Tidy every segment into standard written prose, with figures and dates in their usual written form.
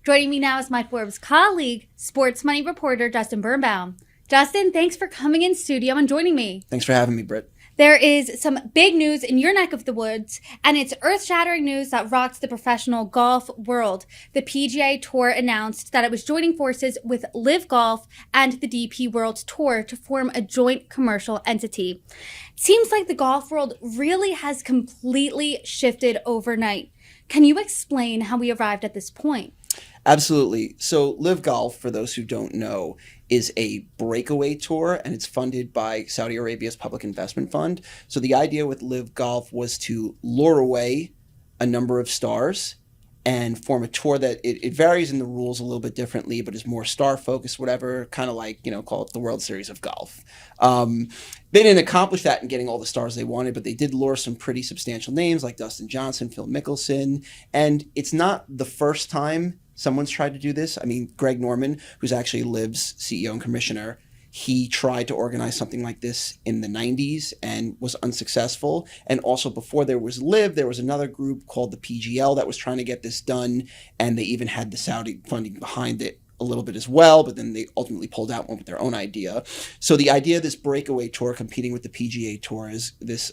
Joining me now is my Forbes colleague, sports money reporter Justin Birnbaum. Justin, thanks for coming in studio and joining me. Thanks for having me, Britt. There is some big news in your neck of the woods, and it's earth-shattering news that rocks the professional golf world. The PGA Tour announced that it was joining forces with LIV Golf and the DP World Tour to form a joint commercial entity. It seems like the golf world really has completely shifted overnight. Can you explain how we arrived at this point? Absolutely. So LIV Golf, for those who don't know, is a breakaway tour, and it's funded by Saudi Arabia's Public Investment Fund. So the idea with LIV Golf was to lure away a number of stars and form a tour that it varies in the rules a little bit differently, but is more star focused, whatever, kind of like, call it the World Series of Golf. They didn't accomplish that in getting all the stars they wanted, but they did lure some pretty substantial names like Dustin Johnson, Phil Mickelson, and it's not the first time someone's tried to do this. I mean, Greg Norman, who's actually LIV's CEO and commissioner, he tried to organize something like this in the 90s and was unsuccessful. And also before there was LIV, there was another group called the PGL that was trying to get this done. And they even had the Saudi funding behind it a little bit as well, but then they ultimately pulled out one with their own idea. So the idea of this breakaway tour competing with the PGA Tour is this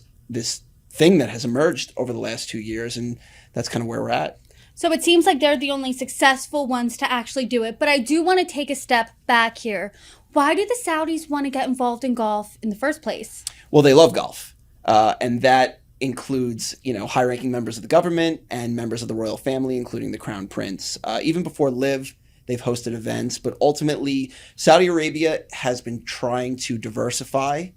thing that has emerged over the last 2 years. And that's kind of where we're at. So it seems like they're the only successful ones to actually do it. But I do want to take a step back here. Why do the Saudis want to get involved in golf in the first place? Well, they love golf. And that includes, high-ranking members of the government and members of the royal family, including the Crown Prince. Even before LIV, they've hosted events. But ultimately, Saudi Arabia has been trying to diversify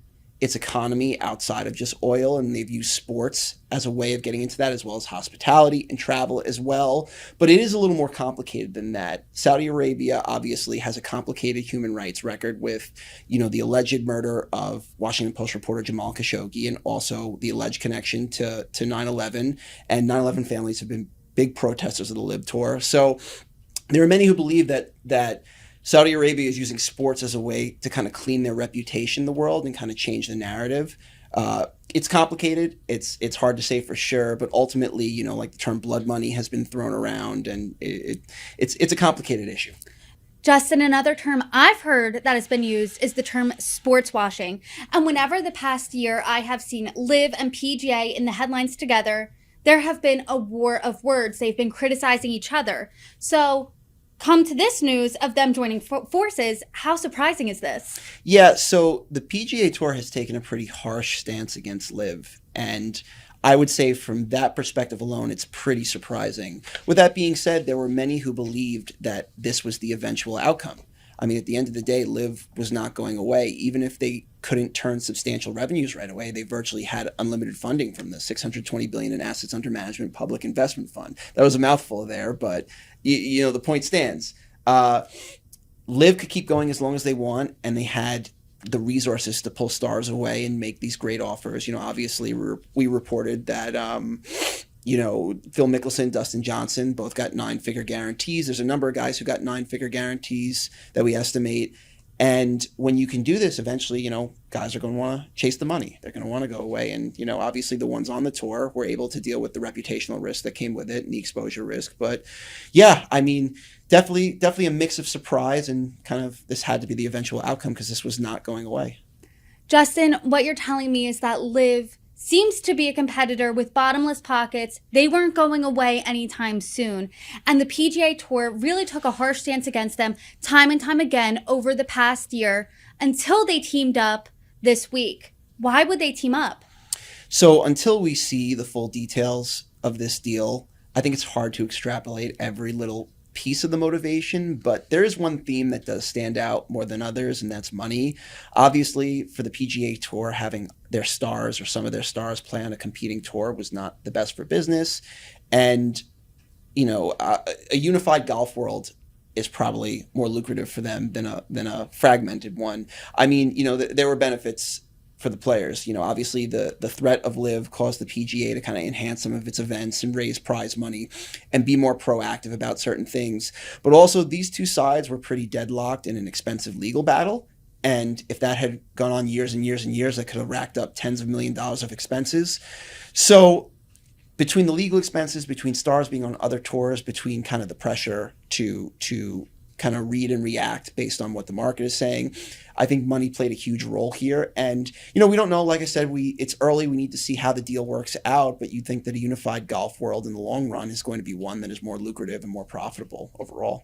its economy outside of just oil, and they've used sports as a way of getting into that, as well as hospitality and travel as well. But it is a little more complicated than that. Saudi Arabia obviously has a complicated human rights record with, the alleged murder of Washington Post reporter Jamal Khashoggi, and also the alleged connection to 9/11. And 9/11 families have been big protesters of the LIV Tour. So there are many who believe that Saudi Arabia is using sports as a way to kind of clean their reputation in the world and kind of change the narrative. It's complicated. It's hard to say for sure, but ultimately, like the term blood money has been thrown around, and it's a complicated issue. Justin, another term I've heard that has been used is the term sports washing. And whenever the past year I have seen LIV and PGA in the headlines together, there have been a war of words. They've been criticizing each other. So come to this news of them joining forces, how surprising is this? Yeah, so the PGA Tour has taken a pretty harsh stance against LIV, and I would say from that perspective alone, it's pretty surprising. With that being said, there were many who believed that this was the eventual outcome. I mean, at the end of the day, LIV was not going away. Even if they couldn't turn substantial revenues right away, they virtually had unlimited funding from the $620 billion in assets under management public investment fund. That was a mouthful there, but the point stands. LIV could keep going as long as they want, and they had the resources to pull stars away and make these great offers. Obviously we reported that Phil Mickelson, Dustin Johnson both got 9-figure guarantees. There's a number of guys who got 9-figure guarantees that we estimate. And when you can do this, eventually, guys are going to want to chase the money. They're going to want to go away. And, obviously the ones on the tour were able to deal with the reputational risk that came with it and the exposure risk. But yeah, I mean, definitely a mix of surprise, and kind of this had to be the eventual outcome because this was not going away. Justin, what you're telling me is that LIV seems to be a competitor with bottomless pockets. They weren't going away anytime soon. And the PGA Tour really took a harsh stance against them time and time again over the past year until they teamed up this week. Why would they team up? So until we see the full details of this deal, I think it's hard to extrapolate every little piece of the motivation, but there is one theme that does stand out more than others, and that's money. Obviously, for the PGA Tour, having their stars or some of their stars play on a competing tour was not the best for business. And, a unified golf world is probably more lucrative for them than a fragmented one. I mean, there were benefits for the players. Obviously the threat of LIV caused the PGA to kind of enhance some of its events and raise prize money and be more proactive about certain things. But also these two sides were pretty deadlocked in an expensive legal battle. And if that had gone on years and years and years, that could have racked up tens of millions of dollars of expenses. So between the legal expenses, between stars being on other tours, between kind of the pressure to kind of read and react based on what the market is saying, I think money played a huge role here. And, you know, we don't know, like I said, it's early. We need to see how the deal works out. But you think that a unified golf world in the long run is going to be one that is more lucrative and more profitable overall.